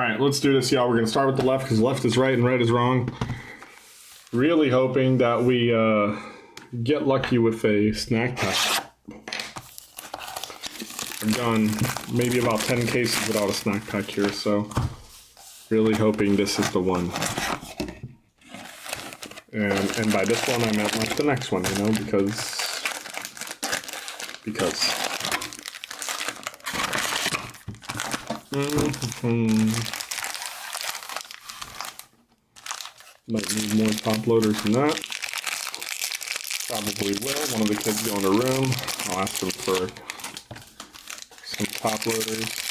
right, let's do this, y'all. We're going to start with the left because left is right and right is wrong. Really hoping that we get lucky with a snack pack. I've done maybe about 10 cases without a snack pack here, so really hoping this is the one. And by this one, I meant like the next one, you know, because. Might need more top loaders than that. Probably will. One of the kids go in the room. I'll ask them for some top loaders.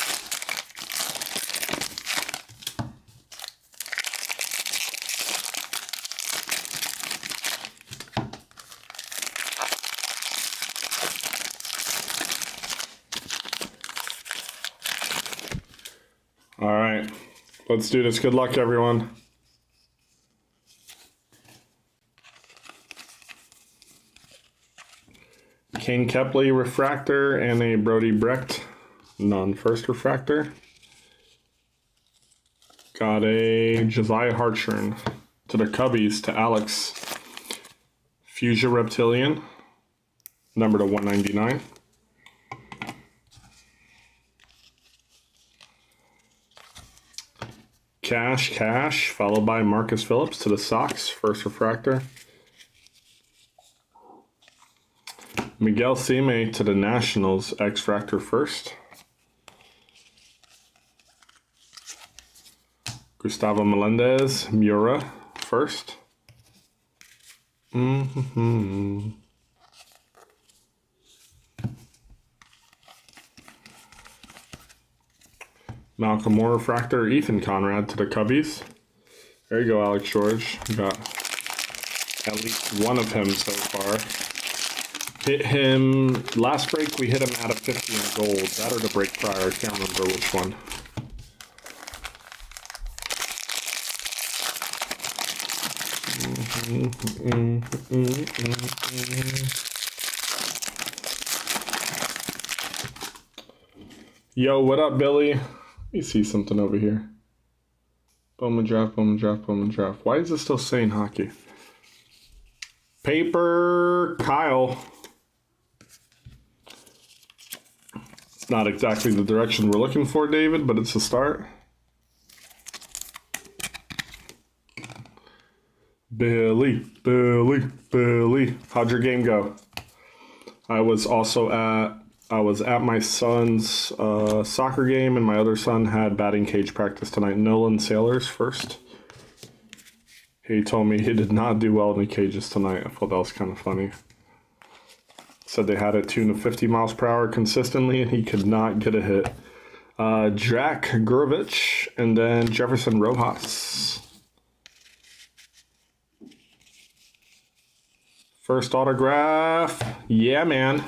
All right, let's do this. Good luck, everyone. Kane Kepley refractor and a Brody Brecht non-first refractor. Got a Josiah Hartshorn to the Cubbies to Alex. Fuchsia Reptilian, number to 199. Cash, followed by Marcus Phillips to the Sox, first refractor. Miguel Sime to the Nationals, X-Fractor first. Gustavo Melendez, Mura first. Malcolm Moore refractor, Ethan Conrad to the Cubbies. There you go, Alex George. You got at least one of him so far. Hit him, last break we hit him out of 50 in gold. That or the break prior, I can't remember which one. Yo, what up, Billy? Let me see something over here. Bowman draft. Why is it still saying hockey? Paper Kyle. It's not exactly the direction we're looking for, David, but it's a start. Billy. How'd your game go? I was at my son's soccer game, and my other son had batting cage practice tonight. Nolan Sailors first. He told me he did not do well in the cages tonight. I thought that was kind of funny. Said they had it tuned to 50 miles per hour consistently, and he could not get a hit. Jack Gurovich, and then Jefferson Rojas. First autograph. Yeah, man.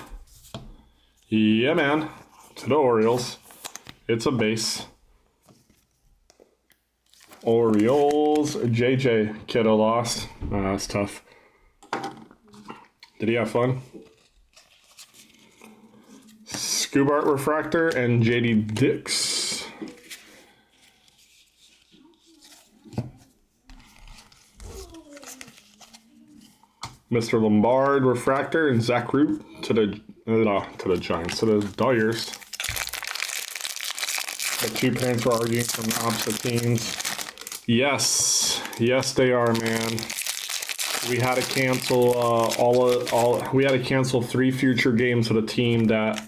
To the Orioles. It's a base. Orioles. JJ. Kiddo lost. That's tough. Did he have fun? Scubart refractor and JD Dix. Mr. Lombard refractor and Zach Root to the Giants, to the Dyers. The two parents were arguing from the opposite teams. Yes, they are, man. We had to cancel we had to cancel 3 future games with a team that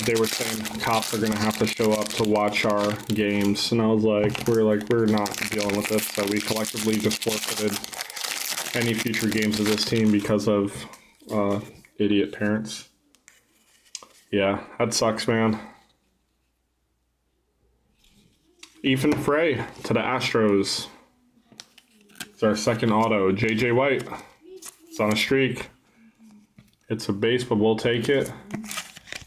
they were saying cops are gonna have to show up to watch our games, and I was like, we're not dealing with this, so we collectively just forfeited any future games of this team because of idiot parents. Yeah, that sucks, man. Ethan Frey to the Astros. It's our second auto. JJ White. It's on a streak. It's a base, but we'll take it.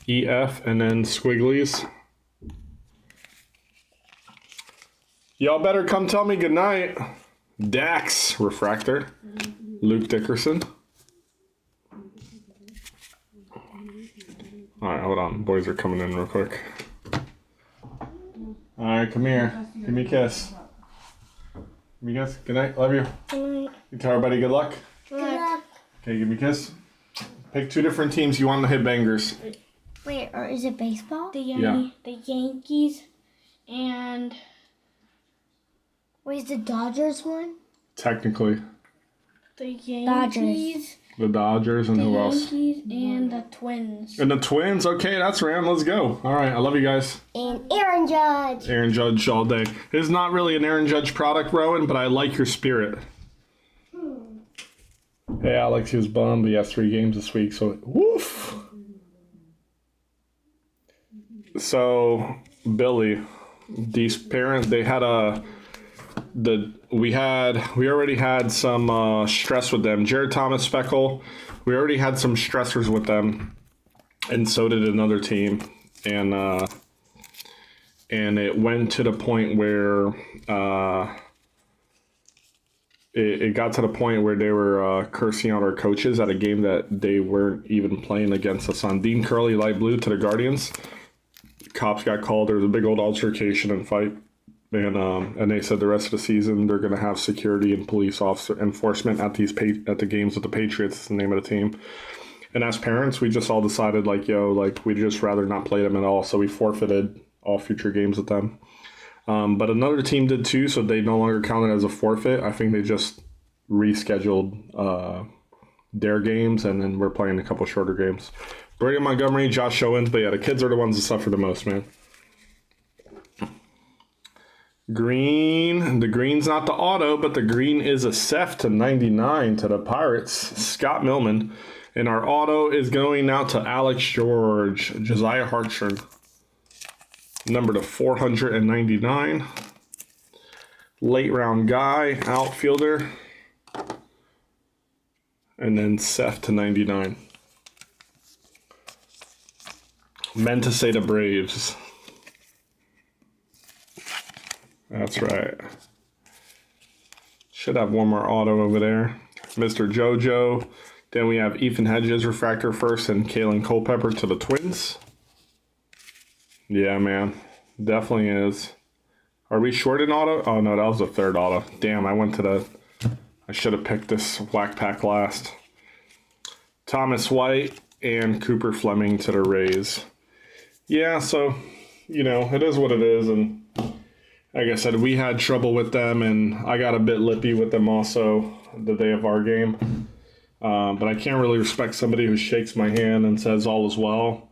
EF and then squigglies. Y'all better come tell me goodnight. Dax refractor. Luke Dickerson. Alright, hold on. Boys are coming in real quick. All right, come here. Give me a kiss. Give me a kiss. Good night. Love you. Good night. You tell everybody good luck. Good luck. Okay, give me a kiss. Pick 2 different teams you want to hit bangers. Wait, or is it baseball? The Yeah. Yankees and Wait, is the Dodgers one? Technically, the Yankees, the Dodgers and who else? Yankees and the Twins. And the Twins. Okay, that's Ram. Let's go. All right, I love you guys. And Aaron Judge. Aaron Judge all day. It is not really an Aaron Judge product, Rowan, but I like your spirit. Hey, Alex, he was bummed, but he has 3 games this week, so woof. So, Billy, these parents, they had we already had some stress with them. Jared Thomas, Speckle, we already had some stressors with them, and so did another team, and it went to the point where it got to the point where they were cursing out our coaches at a game that they weren't even playing against us on. Dean Curley, light blue, to the Guardians. Cops got called. There was a big old altercation and fight. And they said the rest of the season they're going to have security and police officer enforcement at the games with the Patriots. Is the name of the team. And as parents, we just all decided we'd just rather not play them at all. So we forfeited all future games with them. But another team did too, so they no longer counted as a forfeit. I think they just rescheduled their games, and then we're playing a couple shorter games. Brady Montgomery, Josh Owens, but yeah, the kids are the ones that suffer the most, man. Green, the green's not the auto, but the green is a Seth to 99 to the Pirates, Scott Millman. And our auto is going out to Alex George, Josiah Hartshorn. Number to 499. Late round guy, outfielder. And then Seth to 99. Meant to say the Braves. That's right. Should have one more auto over there. Mr. JoJo. Then we have Ethan Hedges, refractor first, and Kalen Culpepper to the Twins. Yeah, man. Definitely is. Are we short in auto? Oh, no, that was the 3rd auto. Damn, I should have picked this whack pack last. Thomas White and Cooper Fleming to the Rays. Yeah, so, it is what it is. And like I said, we had trouble with them, and I got a bit lippy with them also the day of our game. But I can't really respect somebody who shakes my hand and says all is well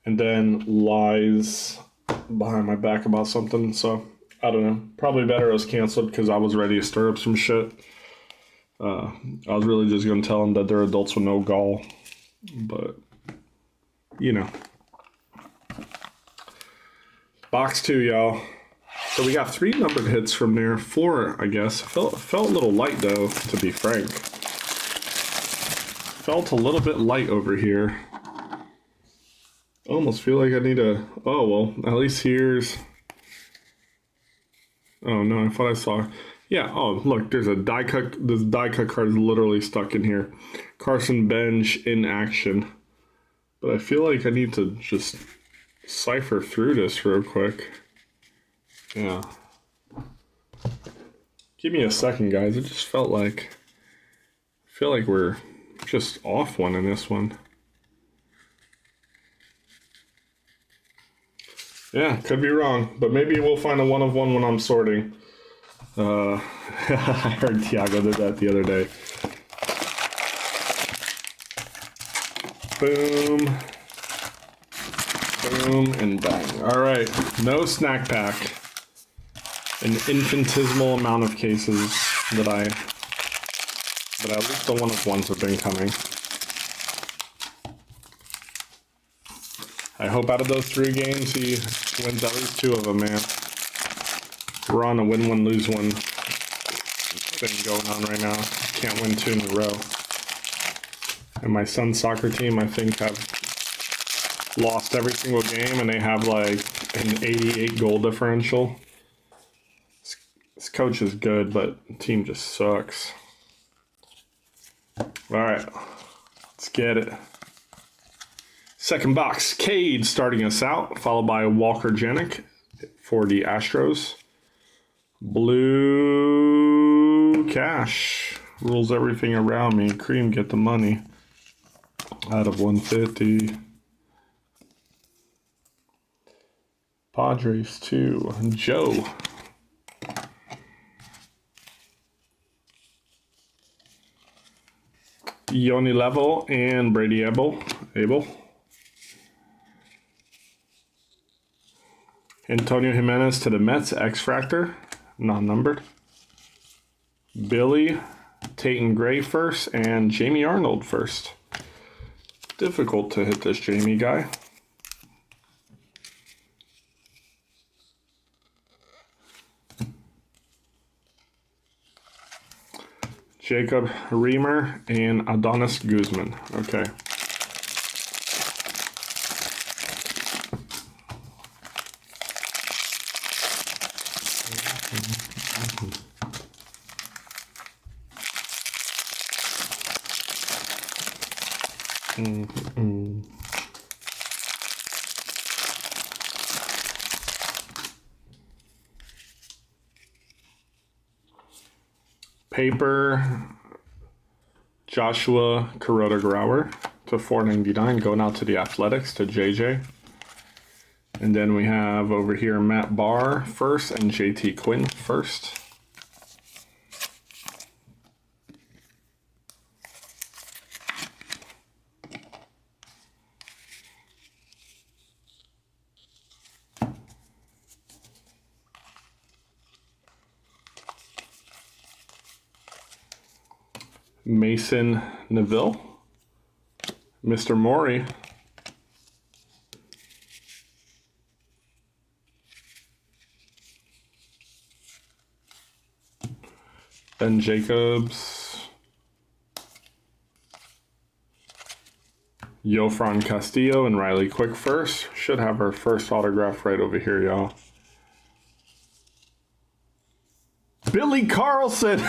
and then lies behind my back about something. So, I don't know. Probably better it was canceled because I was ready to stir up some shit. I was really just going to tell them that they're adults with no gall. But, Box 2, y'all. So we got 3 numbered hits from there. 4, I guess. Felt a little light, though, to be frank. Felt a little bit light over here. Almost feel like I need a... Oh, well, at least here's... Oh, no, I thought I saw... Yeah, oh, look, there's a die cut. This die cut card is literally stuck in here. Carson Bench in action. But I feel like I need to just cipher through this real quick. Yeah. Give me a second, guys. It just felt like... I feel like we're just off one in this one. Yeah, could be wrong. But maybe we'll find a 1 of 1 when I'm sorting. I heard Tiago did that the other day. Boom. Boom and bang. All right, no snack pack. An infinitesimal amount of cases but at least the 1 of 1s have been coming. I hope out of those 3 games he wins at least 2 of them, man. We're on a win 1, lose 1 thing going on right now. Can't win 2 in a row. And my son's soccer team, I think, have lost every single game, and they have like an 88 goal differential. This coach is good, but the team just sucks. All right, let's get it. Second box, Cade starting us out, followed by Walker Janik for the Astros. Blue Cash rules everything around me. Cream, get the money. Out of 150. Padres 2. Joe. Yoni Level and Brady Abel. Antonio Jimenez to the Mets, X-Fractor, non-numbered. Billy, Tayton Gray first, and Jamie Arnold first. Difficult to hit this Jamie guy. Jacob Reamer and Adonis Guzman. Okay. Paper, Joshua Kuroda-Grauer to 499, going out to the Athletics to JJ. And then we have over here Matt Barr first and JT Quinn first. Mason Neville, Mr. Maury, Ben Jacobs, Yofran Castillo and Riley Quick first. Should have our first autograph right over here, y'all. Billy Carlson.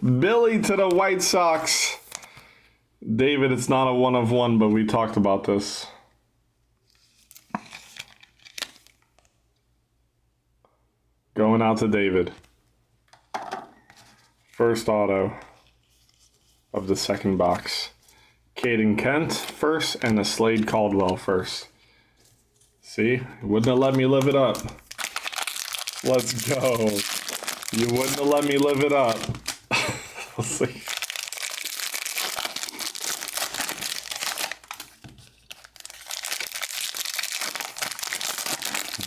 Billy to the White Sox. David, it's not a 1 of 1, but we talked about this. Going out to David. First auto of the second box. Caden Kent first and a Slade Caldwell first. See? Wouldn't have let me live it up. Let's go. You wouldn't have let me live it up. Let's see.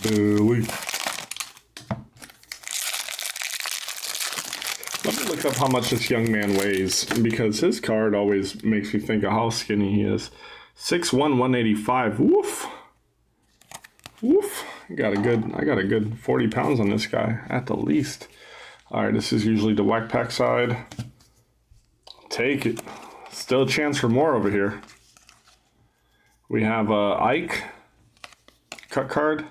Billy. Let me look up how much this young man weighs, because his card always makes me think of how skinny he is. 6'1", 185. Woof. Woof. I got a good 40 pounds on this guy, at the least. All right, this is usually the Whack Pack side. Take it. Still a chance for more over here. We have Ike, cut card,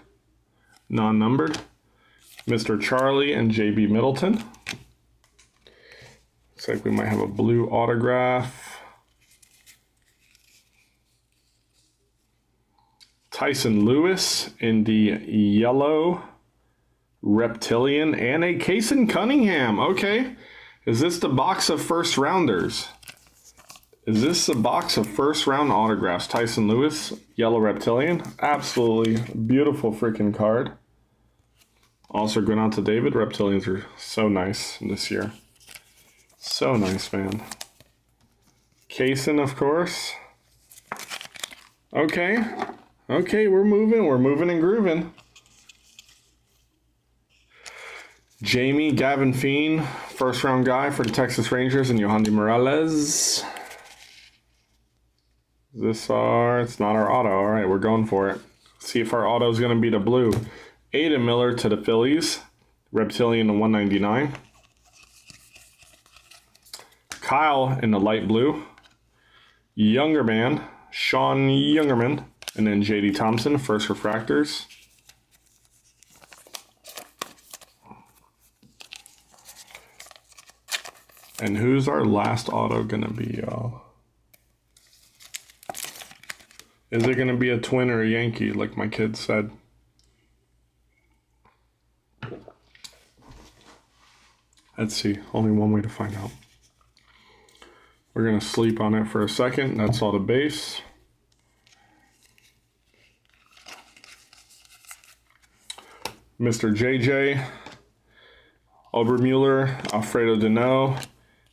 non-numbered. Mr. Charlie and JB Middleton. Looks like we might have a blue autograph. Tyson Lewis in the yellow Reptilian and a Kason Cunningham. Okay. Is this the box of first rounders? Is this the box of first round autographs? Tyson Lewis, yellow Reptilian. Absolutely beautiful freaking card. Also going out to David. Reptilians are so nice this year. So nice, man. Kason, of course. Okay. Okay, we're moving and grooving. Jamie Gavin Feen, first round guy for the Texas Rangers, and Yohandy Morales. It's not our auto. All right, we're going for it. See if our auto is going to be the blue. Aiden Miller to the Phillies, Reptilian to 199. Kyle in the light blue. Younger man, Sean Youngerman, and then JD Thompson, first refractors. And who's our last auto gonna be, y'all? Is it gonna be a Twin or a Yankee, like my kid said? Let's see. Only one way to find out. We're going to sleep on it for a second. That's all the base. Mr. JJ, Obermuller, Alfredo Dano,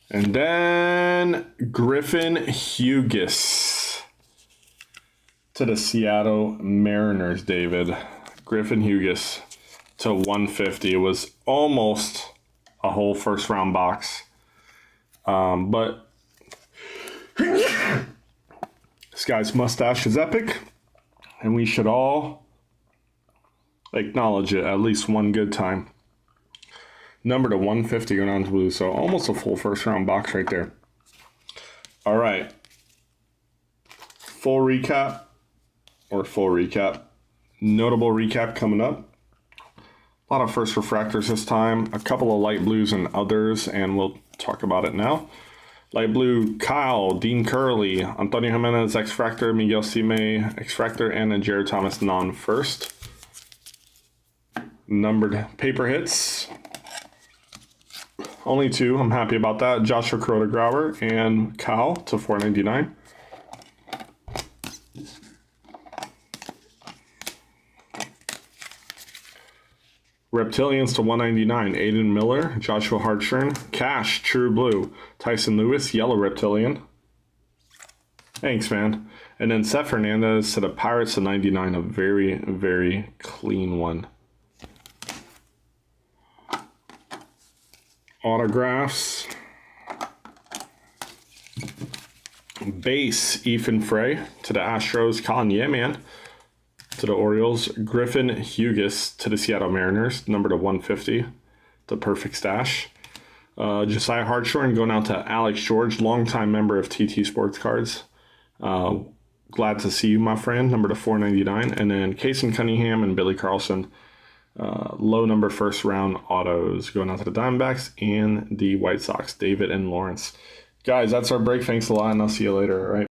and then Griffin Hughes to the Seattle Mariners, David. Griffin Hughes to 150. It was almost a whole first round box. But this guy's mustache is epic, and we should all acknowledge it at least one good time. Number to 150 going on to blue, so almost a full first round box right there. All right. Full recap. Notable recap coming up. A lot of first refractors this time. A couple of light blues and others, and we'll talk about it now. Light blue, Kyle, Dean Curley, Antonio Jimenez, X-Fractor, Miguel Cime, X-Fractor, and a Jared Thomas non-first. Numbered paper hits. Only two. I'm happy about that. Joshua Kuroda-Grauer and Kyle to 499. Reptilians to 199. Aiden Miller, Joshua Hartshorn, Cash, True Blue, Tyson Lewis, Yellow Reptilian. Thanks, man. And then Seth Hernandez to the Pirates to 99. A very, very clean one. Autographs. Base, Ethan Frey to the Astros. Colin Yeman to the Orioles. Griffin Hughes to the Seattle Mariners. Number to 150. The perfect stash. Josiah Hartshorn going out to Alex George, longtime member of TT Sports Cards. Glad to see you, my friend. Number to 499. And then Kason Cunningham and Billy Carlson. Low number first round autos going out to the Diamondbacks and the White Sox, David and Lawrence. Guys, that's our break. Thanks a lot, and I'll see you later. All right.